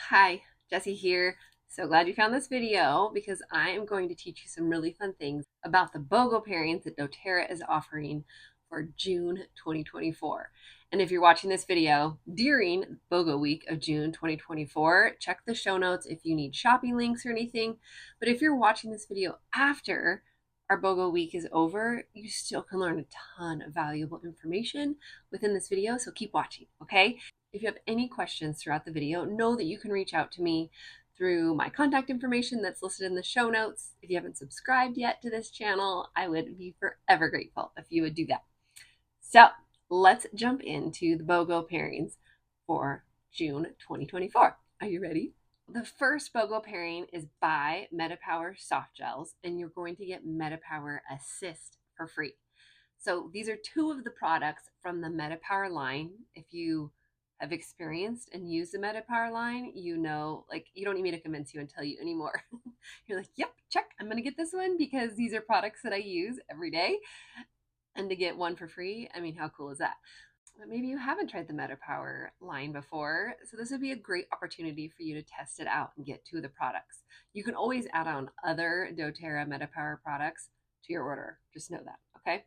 Hi, Jessie here. So glad you found this video because I am going to teach you some really fun things about the BOGO pairings that doTERRA is offering for June 2024. And if you're watching this video during BOGO week of June 2024, check the show notes if you need shopping links or anything. But if you're watching this video after our BOGO week is over, you still can learn a ton of valuable information within this video. So keep watching, okay? If you have any questions throughout the video, know that you can reach out to me through my contact information that's listed in the show notes. If you haven't subscribed yet to this channel, I would be forever grateful if you would do that. So let's jump into the BOGO pairings for June 2024. Are you ready? The first BOGO pairing is by MetaPWR Softgels, and you're going to get MetaPWR Assist for free. So these are two of the products from the MetaPWR line. If you have experienced and used the MetaPWR line, you know, like, you don't need me to convince you and tell you anymore. You're like, yep, check, I'm gonna get this one because these are products that I use every day. And to get one for free, I mean, how cool is that? But maybe you haven't tried the MetaPWR line before, so this would be a great opportunity for you to test it out and get two of the products. You can always add on other doTERRA MetaPWR products to your order. Just know that, okay?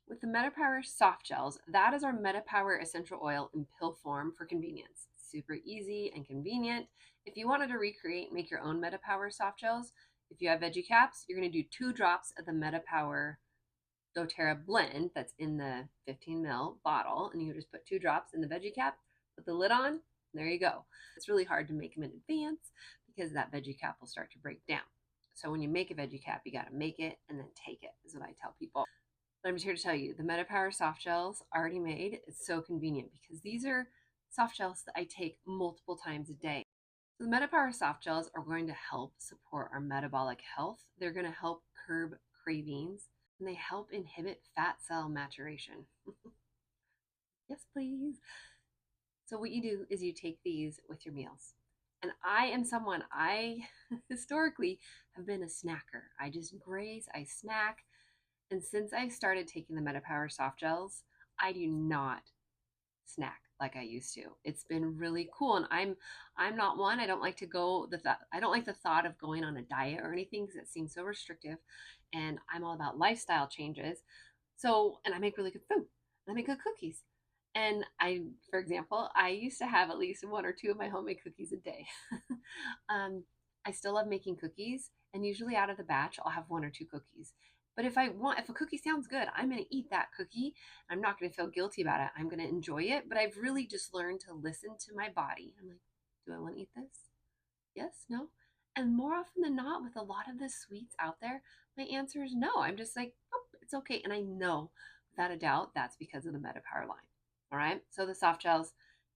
With the MetaPWR soft gels, that is our MetaPWR essential oil in pill form for convenience. Super easy and convenient. If you wanted to recreate, make your own MetaPWR soft gels, if you have veggie caps, you're going to do 2 drops of the MetaPWR doTERRA blend that's in the 15 ml bottle, and you just put 2 drops in the veggie cap, put the lid on, there you go. It's really hard to make them in advance because that veggie cap will start to break down. So when you make a veggie cap, you got to make it and then take it, is what I tell people. But I'm just here to tell you, the MetaPWR soft gels already made, it's so convenient because these are soft gels that I take multiple times a day. So the MetaPWR soft gels are going to help support our metabolic health. They're going to help curb cravings, and they help inhibit fat cell maturation. Yes, please. So what you do is you take these with your meals. And I am someone, I historically have been a snacker. I just graze, I snack. And since I started taking the MetaPWR soft gels, I do not snack like I used to. It's been really cool, and I'm not one. I don't like to go I don't like the thought of going on a diet or anything because it seems so restrictive. And I'm all about lifestyle changes. So, and I make really good food. I make good cookies. And for example, I used to have at least 1 or 2 of my homemade cookies a day. I still love making cookies, and usually out of the batch, I'll have 1 or 2 cookies. But if a cookie sounds good, I'm going to eat that cookie. I'm not going to feel guilty about it. I'm going to enjoy it. But I've really just learned to listen to my body. I'm like, do I want to eat this? Yes, no. And more often than not, with a lot of the sweets out there, my answer is no. I'm just like, oh, it's okay. And I know without a doubt that's because of the MetaPWR line. All right. So the soft gels,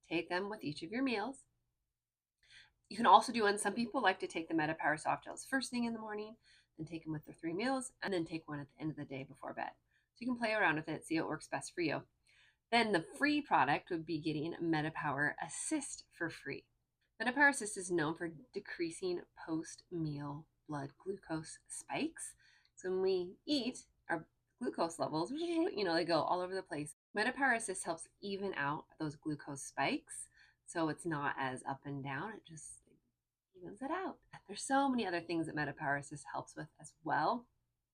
take them with each of your meals. You can also do one. Some people like to take the MetaPWR soft gels first thing in the morning, then take them with their 3 meals, and then take one at the end of the day before bed. So you can play around with it, see what works best for you. Then the free product would be getting MetaPWR Assist for free. MetaPWR Assist is known for decreasing post-meal blood glucose spikes. So when we eat, our glucose levels, they go all over the place. MetaPWR Assist helps even out those glucose spikes, so it's not as up and down. It just evens it out. There's so many other things that MetaPWR Assist helps with as well.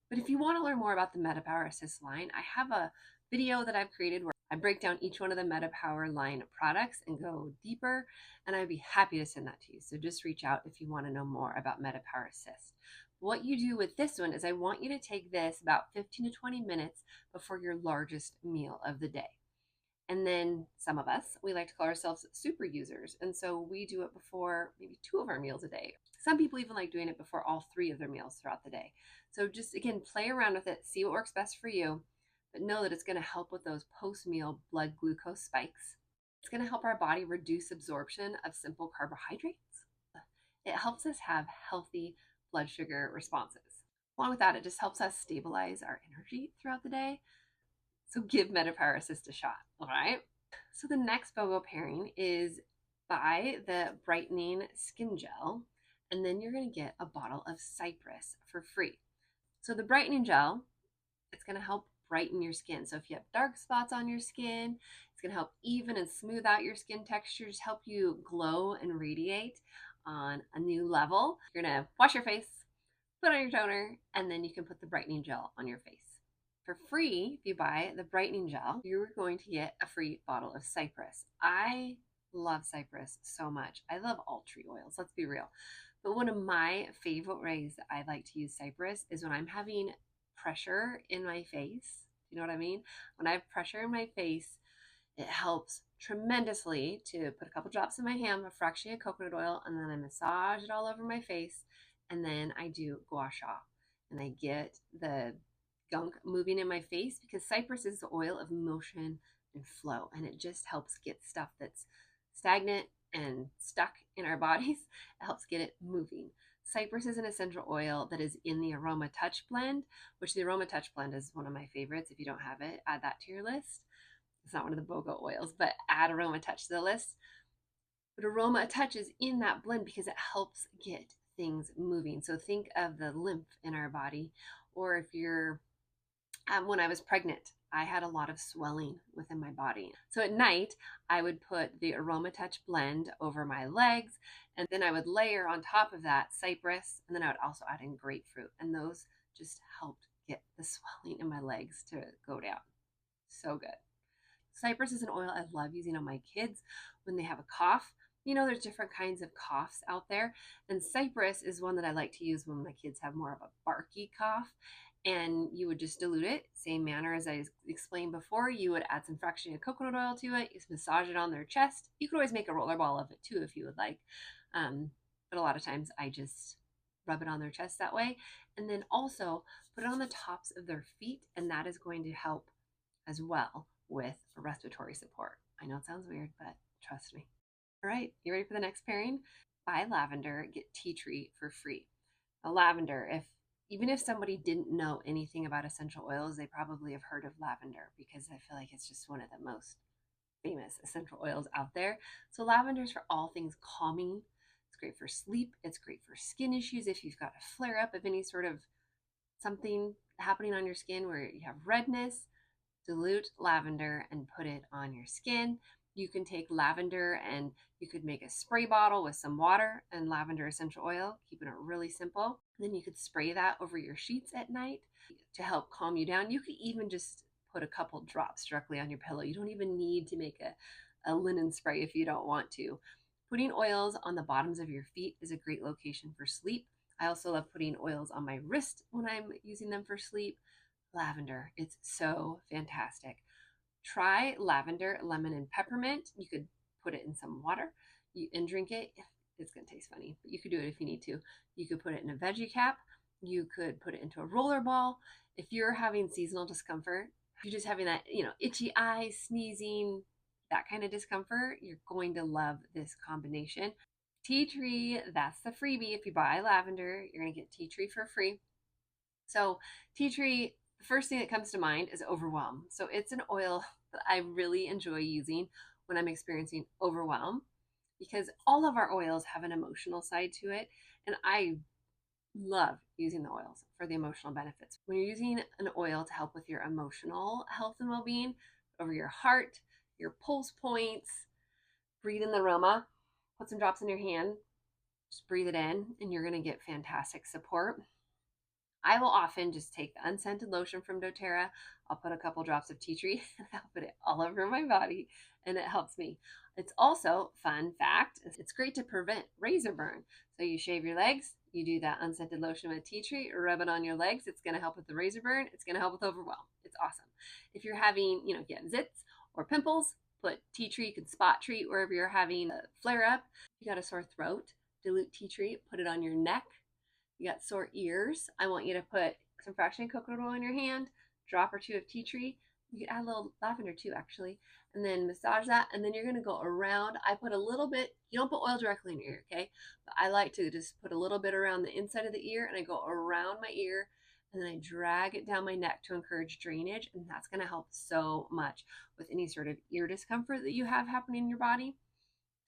But if you want to learn more about the MetaPWR Assist line, I have a video that I've created where I break down each one of the MetaPWR line products and go deeper, and I'd be happy to send that to you. So just reach out if you want to know more about MetaPWR Assist. What you do with this one is I want you to take this about 15 to 20 minutes before your largest meal of the day. And then some of us, we like to call ourselves super users. And so we do it before maybe 2 of our meals a day. Some people even like doing it before all 3 of their meals throughout the day. So just, again, play around with it, see what works best for you, but know that it's going to help with those post-meal blood glucose spikes. It's going to help our body reduce absorption of simple carbohydrates. It helps us have healthy blood sugar responses. Along with that, it just helps us stabilize our energy throughout the day. So give MetaPWR Assist a shot, all right? So the next BOGO pairing is by the Brightening Skin Gel, and then you're gonna get a bottle of Cypress for free. So the Brightening Gel, it's gonna help brighten your skin. So if you have dark spots on your skin, it's gonna help even and smooth out your skin texture, just help you glow and radiate. on a new level. You're gonna wash your face, put on your toner, and then you can put the brightening gel on your face. For free, if you buy the brightening gel, you're going to get a free bottle of Cypress. I love Cypress so much. I love all tree oils, let's be real. But one of my favorite ways that I like to use Cypress is when I'm having pressure in my face. You know what I mean? When I have pressure in my face, it helps tremendously to put a couple drops in my hand of fractionated coconut oil, and then I massage it all over my face, and then I do gua sha, and I get the gunk moving in my face, because Cypress is the oil of motion and flow, and it just helps get stuff that's stagnant and stuck in our bodies. It helps get it moving. Cypress is an essential oil that is in the Aroma Touch blend, which the Aroma Touch blend is one of my favorites. If you don't have it, add that to your list. It's not one of the BOGO oils, but add Aroma Touch to the list. But Aroma Touch is in that blend because it helps get things moving. So think of the lymph in our body, or if you're when I was pregnant, I had a lot of swelling within my body. So at night, I would put the Aroma Touch blend over my legs, and then I would layer on top of that Cypress, and then I would also add in grapefruit, and those just helped get the swelling in my legs to go down. So good. Cypress is an oil I love using on my kids when they have a cough. You know, there's different kinds of coughs out there, and Cypress is one that I like to use when my kids have more of a barky cough. And you would just dilute it, same manner as I explained before. You would add some fractionated coconut oil to it, you massage it on their chest. You could always make a roller ball of it too if you would like, but a lot of times I just rub it on their chest that way. And then also put it on the tops of their feet, and that is going to help as well with respiratory support. I know it sounds weird, but trust me. All right, you ready for the next pairing? Buy lavender, get tea tree for free. Now, lavender, even if somebody didn't know anything about essential oils, they probably have heard of lavender, because I feel like it's just one of the most famous essential oils out there. So lavender is for all things calming. It's great for sleep. It's great for skin issues. If you've got a flare up of any sort of something happening on your skin where you have redness, dilute lavender and put it on your skin. You can take lavender and you could make a spray bottle with some water and lavender essential oil, keeping it really simple. Then you could spray that over your sheets at night to help calm you down. You could even just put a couple drops directly on your pillow. You don't even need to make a linen spray if you don't want to. Putting oils on the bottoms of your feet is a great location for sleep. I also love putting oils on my wrist when I'm using them for sleep. Lavender, it's so fantastic. Try lavender, lemon, and peppermint. You could put it in some water and drink it. It's going to taste funny, but you could do it if you need to. You could put it in a veggie cap. You could put it into a roller ball. If you're having seasonal discomfort, if you're just having that, itchy eyes, sneezing, that kind of discomfort, you're going to love this combination. Tea tree, that's the freebie. If you buy lavender, you're going to get tea tree for free. So tea tree, the first thing that comes to mind is overwhelm. So it's an oil that I really enjoy using when I'm experiencing overwhelm, because all of our oils have an emotional side to it. And I love using the oils for the emotional benefits. When you're using an oil to help with your emotional health and well-being, over your heart, your pulse points, breathe in the aroma, put some drops in your hand, just breathe it in, and you're going to get fantastic support. I will often just take the unscented lotion from dōTERRA. I'll put a couple drops of tea tree and I'll put it all over my body, and it helps me. It's also, fun fact, it's great to prevent razor burn. So you shave your legs, you do that unscented lotion with tea tree, rub it on your legs. It's going to help with the razor burn. It's going to help with overwhelm. It's awesome. If you're having, if you have zits or pimples, put tea tree. You can spot treat wherever you're having a flare up. If you got a sore throat, dilute tea tree, put it on your neck. You got sore ears, I want you to put some fractionated coconut oil in your hand, drop or two of tea tree. You can add a little lavender too, actually, and then massage that. And then you're going to go around. I put a little bit, you don't put oil directly in your ear, okay? But I like to just put a little bit around the inside of the ear, and I go around my ear, and then I drag it down my neck to encourage drainage. And that's going to help so much with any sort of ear discomfort that you have happening in your body.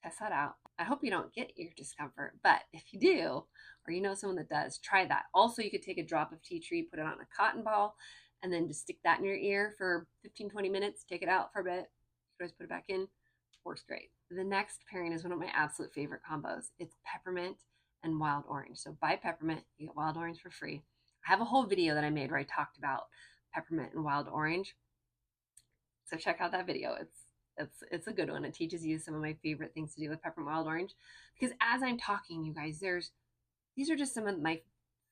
Test that out. I hope you don't get ear discomfort, but if you do, or you know someone that does, try that. Also, you could take a drop of tea tree, put it on a cotton ball, and then just stick that in your ear for 15-20 minutes, take it out for a bit. You can always put it back in. Works great. the next pairing is one of my absolute favorite combos. It's peppermint and wild orange. So buy peppermint, you get wild orange for free. I have a whole video that I made where I talked about peppermint and wild orange. So check out that video. It's a good one. It teaches you some of my favorite things to do with peppermint wild orange. Because as I'm talking, you guys, these are just some of my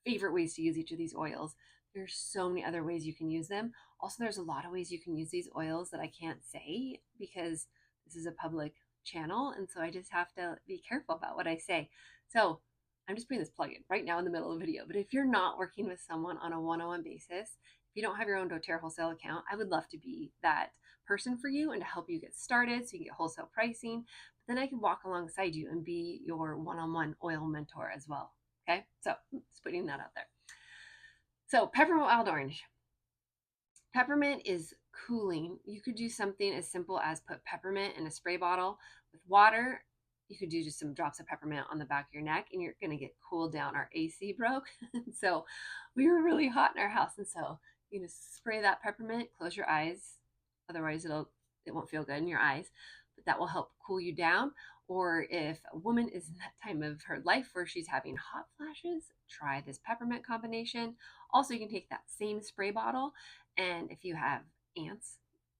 favorite ways to use each of these oils. There's so many other ways you can use them. Also, there's a lot of ways you can use these oils that I can't say because this is a public channel. And so I just have to be careful about what I say. So I'm just putting this plug in right now in the middle of the video. But if you're not working with someone on a one-on-one basis, if you don't have your own doTERRA wholesale account, I would love to be that person for you and to help you get started so you can get wholesale pricing. But then I can walk alongside you and be your one-on-one oil mentor as well. Okay, so just putting that out there. So peppermint wild orange. Peppermint is cooling. You could do something as simple as put peppermint in a spray bottle with water. You could do just some drops of peppermint on the back of your neck and you're going to get cooled down. Our AC broke. So we were really hot in our house. And so you just spray that peppermint, close your eyes. Otherwise it won't feel good in your eyes, but that will help cool you down. Or if a woman is in that time of her life where she's having hot flashes, try this peppermint combination. Also, you can take that same spray bottle and if you have ants,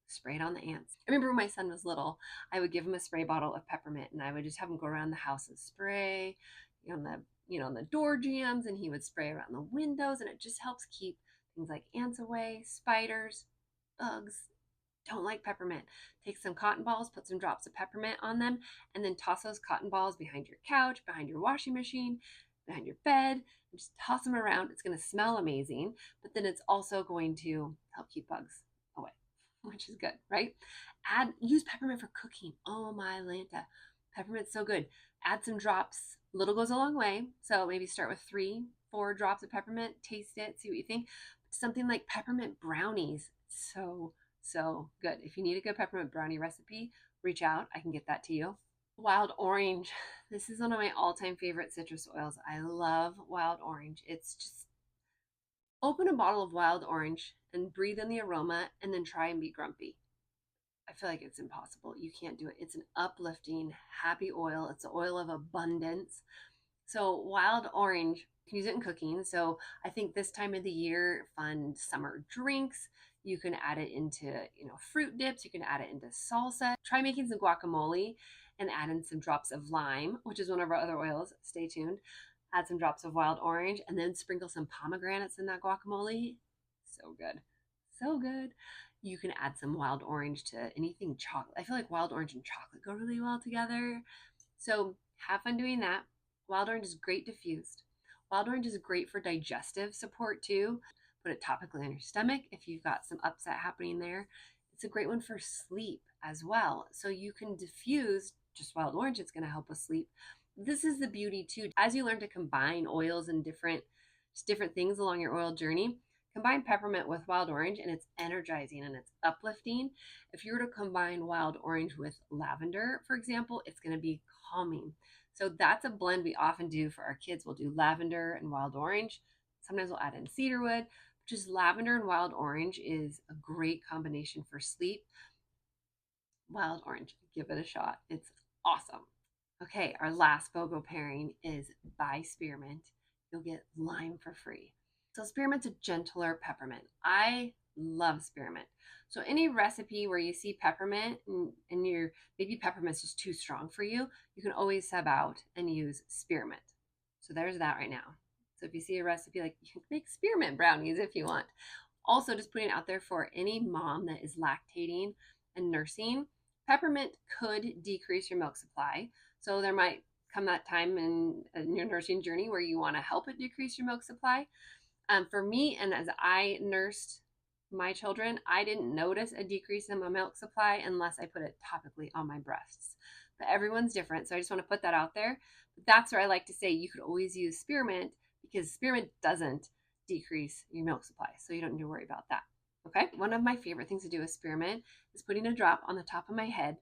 spray it on the ants. I remember when my son was little, I would give him a spray bottle of peppermint and I would just have him go around the house and spray on the door jambs, and he would spray around the windows, and it just helps keep things like ants away, spiders, bugs. Don't like peppermint. Take some cotton balls, put some drops of peppermint on them, and then toss those cotton balls behind your couch, behind your washing machine, behind your bed, and just toss them around. It's going to smell amazing, but then it's also going to help keep bugs away, which is good, right? Use peppermint for cooking. Oh my Lanta. Peppermint's so good. Add some drops. Little goes a long way. So maybe start with 3-4 drops of peppermint, taste it, see what you think. Something like peppermint brownies. So good. If you need a good peppermint brownie recipe, reach out. I can get that to you. Wild orange. This is one of my all-time favorite citrus oils. I love wild orange. It's just open a bottle of wild orange and breathe in the aroma and then try and be grumpy. I feel like it's impossible. You can't do it. It's an uplifting, happy oil. It's an oil of abundance. So wild orange, you can use it in cooking. So I think this time of the year, fun summer drinks. You can add it into, fruit dips. You can add it into salsa. Try making some guacamole and add in some drops of lime, which is one of our other oils. Stay tuned. Add some drops of wild orange and then sprinkle some pomegranates in that guacamole. So good. So good. You can add some wild orange to anything chocolate. I feel like wild orange and chocolate go really well together. So have fun doing that. Wild orange is great diffused. Wild orange is great for digestive support too. Put it topically on your stomach if you've got some upset happening there. It's a great one for sleep as well. So you can diffuse just wild orange. It's going to help with sleep. This is the beauty too. As you learn to combine oils and different things along your oil journey, combine peppermint with wild orange and it's energizing and it's uplifting. If you were to combine wild orange with lavender, for example, it's going to be calming. So that's a blend we often do for our kids. We'll do lavender and wild orange. Sometimes we'll add in cedarwood. Just lavender and wild orange is a great combination for sleep. Wild orange, give it a shot. It's awesome. Okay, our last BOGO pairing is by Spearmint. You'll get lime for free. So Spearmint's a gentler peppermint. I love Spearmint. So any recipe where you see peppermint and maybe peppermint's just too strong for you, you can always sub out and use Spearmint. So there's that right now. So if you see a recipe, like you can make spearmint brownies if you want. Also, just putting it out there for any mom that is lactating and nursing, peppermint could decrease your milk supply. So there might come that time in your nursing journey where you want to help it decrease your milk supply. For me, and as I nursed my children, I didn't notice a decrease in my milk supply unless I put it topically on my breasts. But everyone's different, so I just want to put that out there. But that's where I like to say you could always use spearmint because spearmint doesn't decrease your milk supply, so you don't need to worry about that. Okay, one of my favorite things to do with spearmint is putting a drop on the top of my head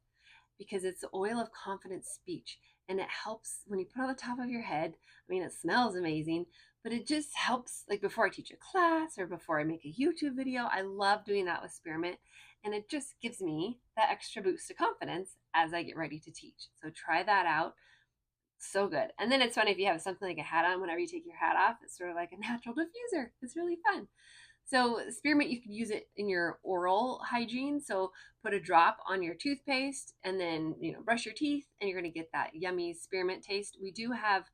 because it's the oil of confident speech. and it helps when you put it on the top of your head. I mean, it smells amazing, but it just helps, like before I teach a class or before I make a YouTube video. I love doing that with Spearmint, and it just gives me that extra boost of confidence as I get ready to teach. So try that out. So good. And then it's fun if you have something like a hat on. Whenever you take your hat off, it's sort of like a natural diffuser. It's really fun. So Spearmint, you could use it in your oral hygiene. So put a drop on your toothpaste and then, brush your teeth, and you're going to get that yummy spearmint taste. We do have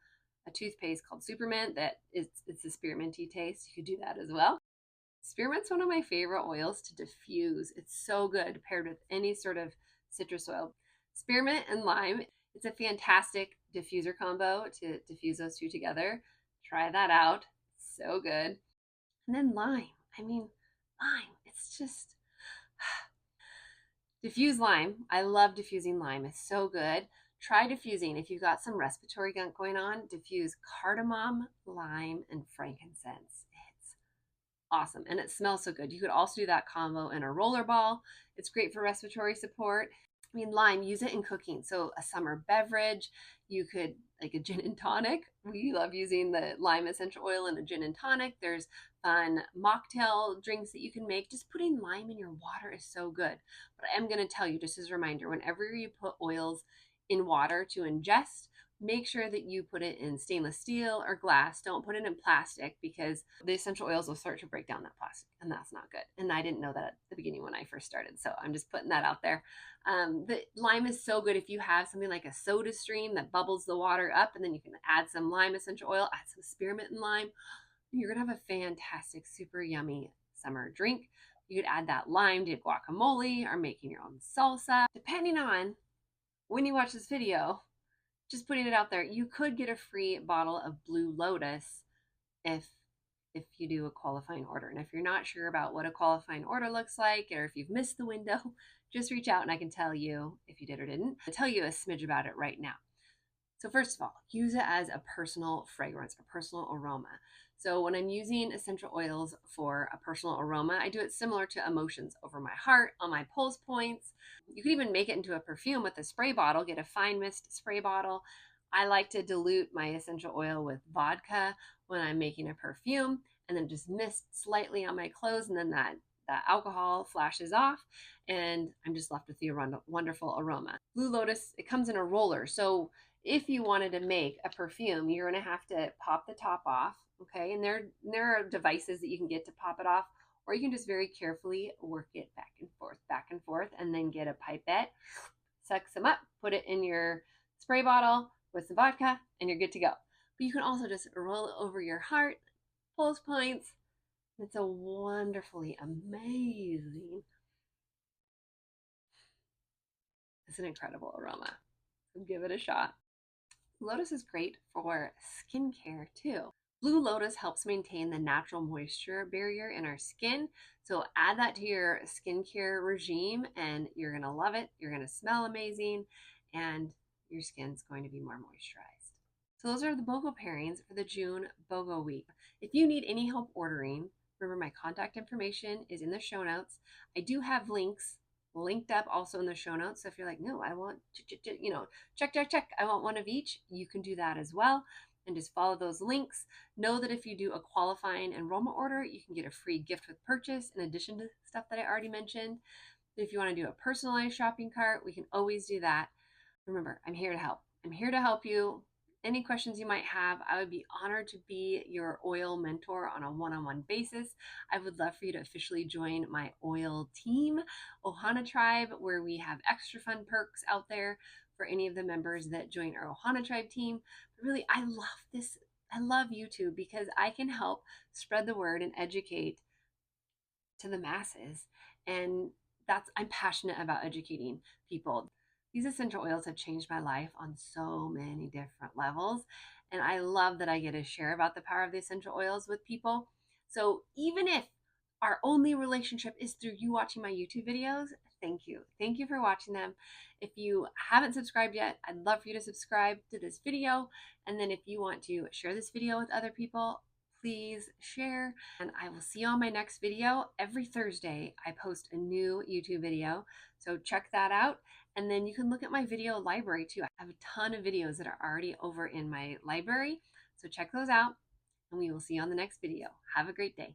a toothpaste called Supermint that it's a spearminty taste. You could do that as well. Spearmint's one of my favorite oils to diffuse. It's so good paired with any sort of citrus oil. Spearmint and lime, it's a fantastic diffuser combo to diffuse those two together. Try that out. So good. And then lime. I mean, lime. It's just diffuse lime. I love diffusing lime. It's so good. Try diffusing. If you've got some respiratory gunk going on, diffuse cardamom, lime, and frankincense. It's awesome. And it smells so good. You could also do that combo in a roller ball. It's great for respiratory support. I mean, lime, use it in cooking. So a summer beverage, you could, like a gin and tonic. We love using the lime essential oil in a gin and tonic. There's fun mocktail drinks that you can make. Just putting lime in your water is so good. But I am going to tell you, just as a reminder, whenever you put oils in water to ingest, make sure that you put it in stainless steel or glass. Don't put it in plastic, because the essential oils will start to break down that plastic, and that's not good. And I didn't know that at the beginning when I first started, so I'm just putting that out there. The lime is so good if you have something like a soda stream that bubbles the water up, and then you can add some lime essential oil, add some spearmint and lime. You're gonna have a fantastic, super yummy summer drink. You could add that lime to guacamole or making your own salsa. Depending on when you watch this video, just putting it out there, you could get a free bottle of Blue Lotus if you do a qualifying order. And if you're not sure about what a qualifying order looks like, or if you've missed the window, just reach out and I can tell you if you did or didn't. I'll tell you a smidge about it right now. So first of all, use it as a personal fragrance, a personal aroma. So when I'm using essential oils for a personal aroma, I do it similar to emotions: over my heart, on my pulse points. You can even make it into a perfume with a spray bottle. Get a fine mist spray bottle. I like to dilute my essential oil with vodka when I'm making a perfume, and then just mist slightly on my clothes, and then that alcohol flashes off, and I'm just left with the wonderful aroma. Blue Lotus, it comes in a roller. So if you wanted to make a perfume, you're going to have to pop the top off, okay? And there are devices that you can get to pop it off, or you can just very carefully work it back and forth, and then get a pipette, suck some up, put it in your spray bottle with the vodka, and you're good to go. But you can also just roll it over your heart, pulse points. It's a wonderfully amazing, it's an incredible aroma. So give it a shot. Lotus is great for skincare too. Blue Lotus helps maintain the natural moisture barrier in our skin. So add that to your skincare regime and you're going to love it. You're going to smell amazing and your skin's going to be more moisturized. So those are the BOGO pairings for the June BOGO week. If you need any help ordering, remember my contact information is in the show notes. I do have links linked up also in the show notes. So if you're like, no, I want check, I want one of each, you can do that as well. And just follow those links. Know that if you do a qualifying enrollment order, you can get a free gift with purchase in addition to stuff that I already mentioned. If you want to do a personalized shopping cart, we can always do that. Remember, I'm here to help. I'm here to help you. Any questions you might have, I would be honored to be your oil mentor on a one-on-one basis. I would love for you to officially join my oil team, Ohana Tribe, where we have extra fun perks out there for any of the members that join our Ohana Tribe team. But really, I love this. I love YouTube because I can help spread the word and educate to the masses. And I'm passionate about educating people. These essential oils have changed my life on so many different levels. And I love that I get to share about the power of the essential oils with people. So even if our only relationship is through you watching my YouTube videos, thank you. Thank you for watching them. If you haven't subscribed yet, I'd love for you to subscribe to this video. And then if you want to share this video with other people, please share, and I will see you on my next video. Every Thursday, I post a new YouTube video, so check that out. And then you can look at my video library too. I have a ton of videos that are already over in my library, so check those out, and we will see you on the next video. Have a great day.